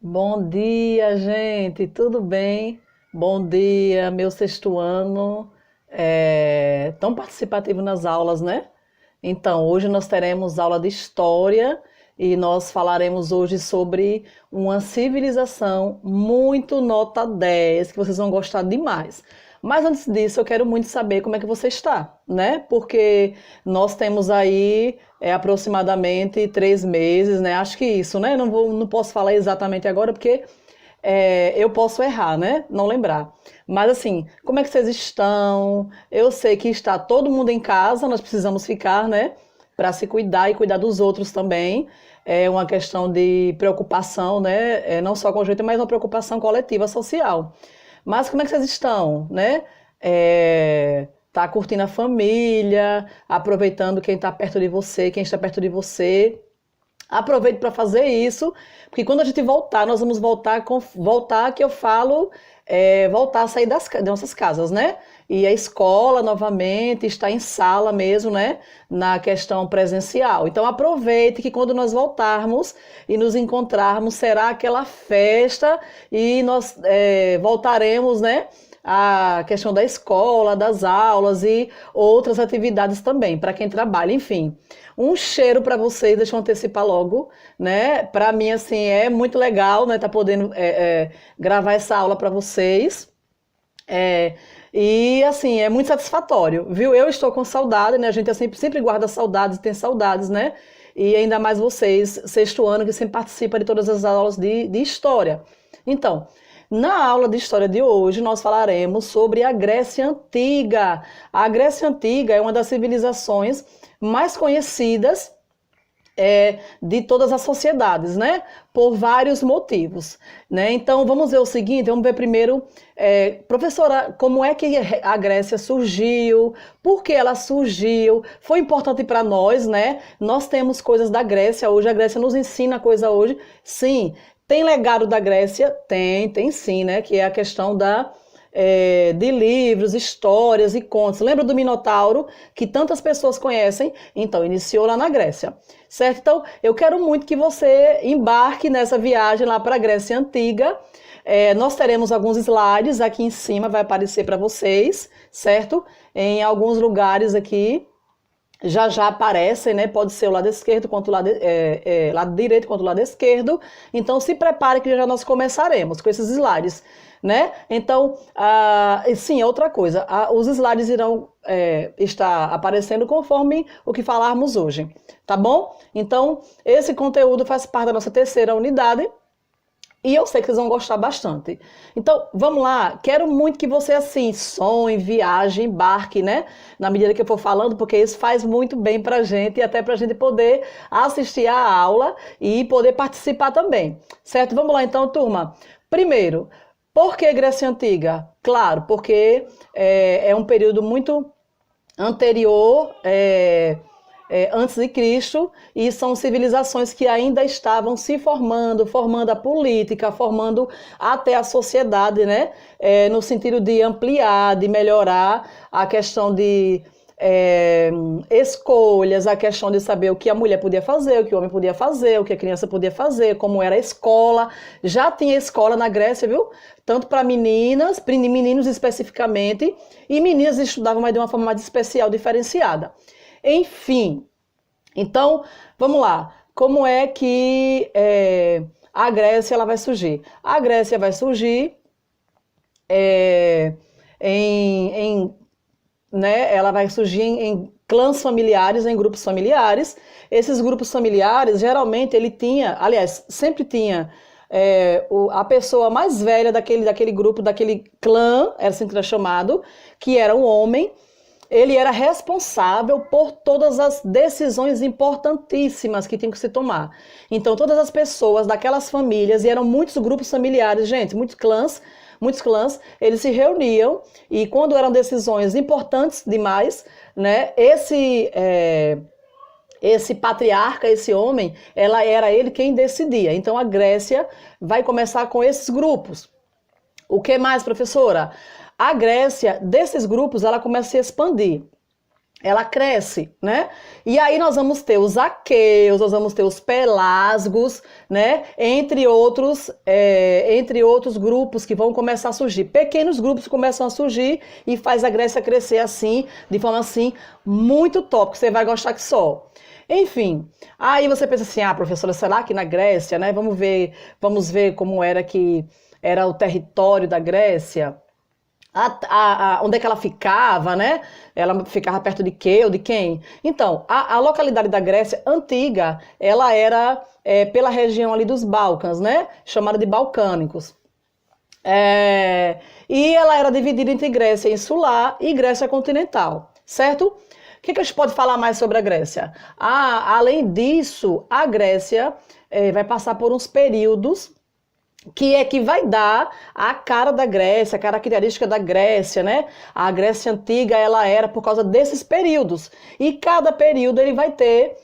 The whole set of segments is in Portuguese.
Bom dia, gente, tudo bem? Bom dia, meu sexto ano. Tão participativo nas aulas, né? Então, hoje nós teremos aula de história e nós falaremos hoje sobre uma civilização muito nota 10 que vocês vão gostar demais. Mas antes disso, eu quero muito saber como é que você está, né? Porque nós temos aí aproximadamente 3 meses, né? Acho que isso, né? Não posso falar exatamente agora porque eu posso errar, né? Não lembrar. Mas assim, como é que vocês estão? Eu sei que está todo mundo em casa, nós precisamos ficar, né? Para se cuidar e cuidar dos outros também. É uma questão de preocupação, né? Não só conjunta, mas uma preocupação coletiva, social. Mas como é que vocês estão, né? Tá curtindo a família, aproveitando quem está perto de você, quem está perto de você. Aproveite para fazer isso, porque quando a gente voltar, nós vamos voltar que eu falo, voltar a sair das nossas casas, né? E a escola novamente está em sala mesmo, né? Na questão presencial. Então aproveite que quando nós voltarmos e nos encontrarmos, será aquela festa e nós voltaremos, né? A questão da escola, das aulas e outras atividades também, para quem trabalha, enfim. Um cheiro para vocês, deixa eu antecipar logo, né? Para mim, assim, é muito legal, né? Tá podendo gravar essa aula para vocês. É, e assim, é muito satisfatório, viu? Eu estou com saudade, né? A gente sempre guarda saudades, tem saudades, né? E ainda mais vocês, sexto ano, que sempre participa de todas as aulas de história. Então, na aula de história de hoje, nós falaremos sobre a Grécia Antiga. A Grécia Antiga é uma das civilizações mais conhecidas de todas as sociedades, né? Por vários motivos, né? Então, vamos ver o seguinte, vamos ver primeiro, professora, como é que a Grécia surgiu, por que ela surgiu, foi importante para nós, né? Nós temos coisas da Grécia hoje, a Grécia nos ensina coisa hoje, sim. Tem legado da Grécia? Tem sim, né? Que é a questão de livros, histórias e contos. Lembra do Minotauro, que tantas pessoas conhecem? Então, iniciou lá na Grécia, certo? Então, eu quero muito que você embarque nessa viagem lá para a Grécia Antiga. Nós teremos alguns slides aqui em cima, vai aparecer para vocês, certo? Em alguns lugares aqui já aparecem, né? Pode ser o lado esquerdo quanto o lado direito quanto o lado esquerdo. Então se prepare que já nós começaremos com esses slides, né? Então, sim, é outra coisa. Os slides irão estar aparecendo conforme o que falarmos hoje, tá bom? Então, esse conteúdo faz parte da nossa terceira unidade. E eu sei que vocês vão gostar bastante. Então, vamos lá. Quero muito que você, assim, sonhe, viaje, embarque, né? Na medida que eu for falando, porque isso faz muito bem pra gente e até pra gente poder assistir a aula e poder participar também. Certo? Vamos lá, então, turma. Primeiro, por que Grécia Antiga? Claro, porque é um período muito anterior, antes de Cristo, e são civilizações que ainda estavam se formando a política, formando até a sociedade, né? No sentido de ampliar, de melhorar a questão de escolhas, a questão de saber o que a mulher podia fazer, o que o homem podia fazer, o que a criança podia fazer, como era a escola. Já tinha escola na Grécia, viu? Tanto para meninas, meninos especificamente, e meninas estudavam, mas de uma forma mais especial, diferenciada. Enfim, então, vamos lá. Como é que a Grécia ela vai surgir? A Grécia vai surgir né, ela vai surgir em clãs familiares, em grupos familiares. Esses grupos familiares, geralmente, ele tinha, aliás, sempre tinha a pessoa mais velha daquele grupo, daquele clã, era assim que era chamado, que era um homem. Ele era responsável por todas as decisões importantíssimas que tinham que se tomar. Então, todas as pessoas daquelas famílias, e eram muitos grupos familiares, gente, muitos clãs, eles se reuniam e quando eram decisões importantes demais, né, esse patriarca, esse homem, era ele quem decidia. Então, a Grécia vai começar com esses grupos. O que mais, professora? A Grécia, desses grupos, ela começa a se expandir. ela cresce, né? E aí nós vamos ter os aqueus, nós vamos ter os pelasgos, né? Entre outros grupos que vão começar a surgir. Pequenos grupos começam a surgir e faz a Grécia crescer assim, de forma assim, muito top, que você vai gostar que só. Enfim, aí você pensa assim, professora, será que na Grécia, né? Vamos ver como era o território da Grécia. Onde é que ela ficava, né? Ela ficava perto de quê ou de quem? Então, a localidade da Grécia antiga, ela era pela região ali dos Balcãs, né? Chamada de Balcânicos. E ela era dividida entre Grécia insular e Grécia continental, certo? O que a gente pode falar mais sobre a Grécia? Além disso, a Grécia vai passar por uns períodos que vai dar a cara da Grécia, a característica da Grécia, né? A Grécia antiga, ela era por causa desses períodos. E cada período ele vai ter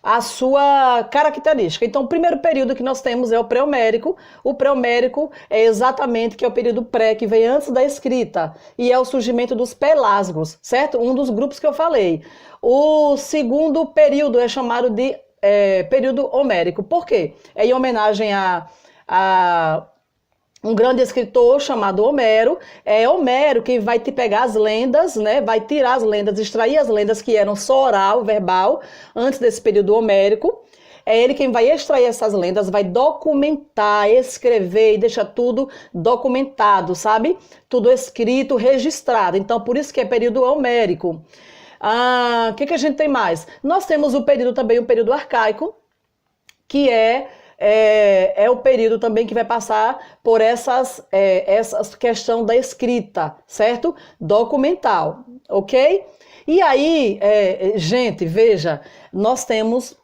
a sua característica. Então, o primeiro período que nós temos é o pré-homérico. O pré-homérico é exatamente que é o período pré, que vem antes da escrita. E é o surgimento dos pelasgos, certo? Um dos grupos que eu falei. O segundo período é chamado de período homérico. Por quê? É em homenagem a um grande escritor chamado Homero. É Homero quem vai te pegar as lendas, né? Vai tirar as lendas, extrair as lendas que eram só oral, verbal, antes desse período homérico. É ele quem vai extrair essas lendas, vai documentar, escrever e deixar tudo documentado, sabe? Tudo escrito, registrado. Então, por isso que é período homérico. O que a gente tem mais? Nós temos o período arcaico, que é o período também que vai passar por essa questão da escrita, certo? Documental, ok? E aí, gente, veja, nós temos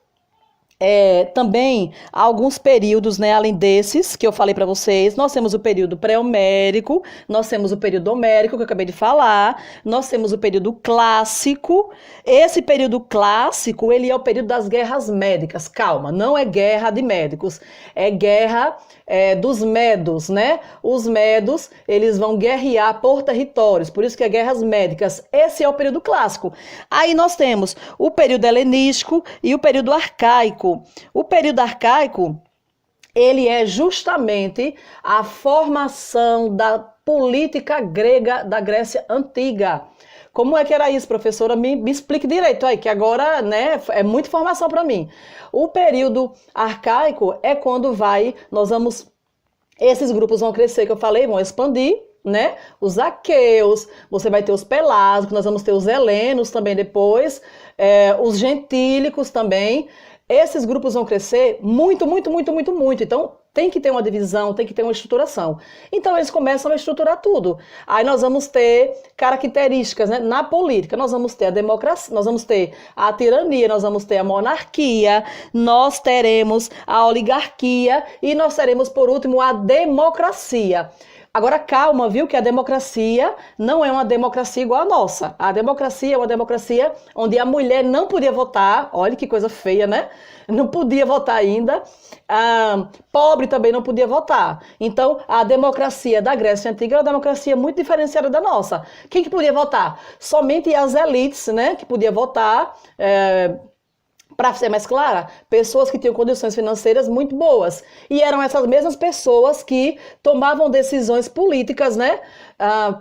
também alguns períodos, né, além desses que eu falei para vocês. Nós temos o período pré-homérico, nós temos o período homérico que eu acabei de falar, nós temos o período clássico. Esse período clássico, ele é o período das guerras médicas. Calma, não é guerra de médicos, é guerra dos medos, né? Os medos, eles vão guerrear por territórios, por isso que é guerras médicas. Esse é o período clássico. Aí nós temos o período helenístico e o período arcaico. O período arcaico, ele é justamente a formação da política grega da Grécia Antiga. Como é que era isso, professora? Me explique direito aí, que agora, né, é muita informação para mim. O período arcaico é quando esses grupos vão crescer, que eu falei, vão expandir, né? Os aqueus, você vai ter os pelasgos, nós vamos ter os helenos também depois, os gentílicos também. Esses grupos vão crescer muito, muito, muito, muito, muito. Então, tem que ter uma divisão, tem que ter uma estruturação. Então, eles começam a estruturar tudo. Aí nós vamos ter características, né? Na política, nós vamos ter a democracia, nós vamos ter a tirania, nós vamos ter a monarquia, nós teremos a oligarquia e nós teremos, por último, a democracia. Agora, calma, viu, que a democracia não é uma democracia igual a nossa. A democracia é uma democracia onde a mulher não podia votar. Olha que coisa feia, né? Não podia votar ainda. Pobre também não podia votar. Então, a democracia da Grécia Antiga era uma democracia muito diferenciada da nossa. Quem que podia votar? Somente as elites, né, que podia votar. Para ser mais clara, pessoas que tinham condições financeiras muito boas. E eram essas mesmas pessoas que tomavam decisões políticas, né,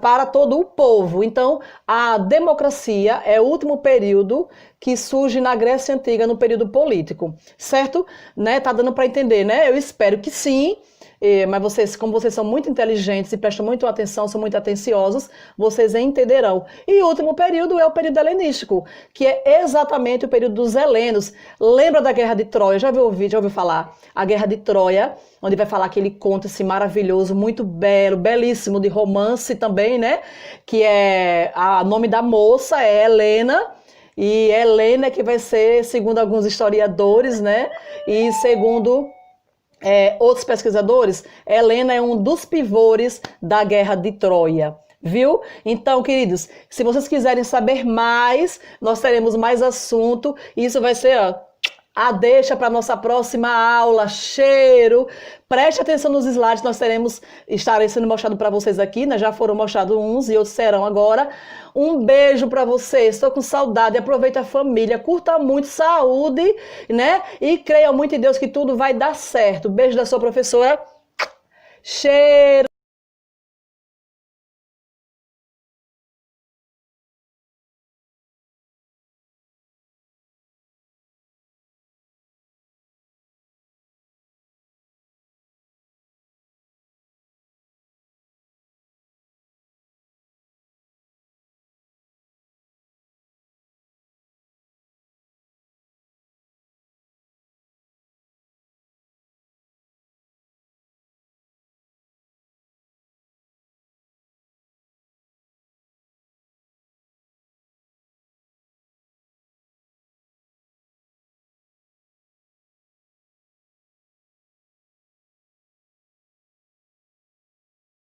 para todo o povo. Então, a democracia é o último período que surge na Grécia Antiga, no período político. Certo? Né? Tá dando para entender, né? Eu espero que sim. Mas vocês, como vocês são muito inteligentes e prestam muito atenção, são muito atenciosos, vocês entenderão. E o último período é o período helenístico, que é exatamente o período dos helenos. Lembra da Guerra de Troia? Já ouviu falar? A Guerra de Troia, onde vai falar aquele conto esse maravilhoso, muito belo, belíssimo, de romance também, né? Que o nome da moça é Helena. E Helena é que vai ser, segundo alguns historiadores, né? E segundo outros pesquisadores, Helena é um dos pivôs da Guerra de Troia, viu? Então, queridos, se vocês quiserem saber mais, nós teremos mais assunto, e isso vai ser a deixa para nossa próxima aula. Cheiro! Preste atenção nos slides, estarei sendo mostrado para vocês aqui, né? Já foram mostrados uns e outros serão agora. Um beijo para vocês, estou com saudade, aproveita a família, curta muito, saúde, né? E creia muito em Deus que tudo vai dar certo. Beijo da sua professora. Cheiro!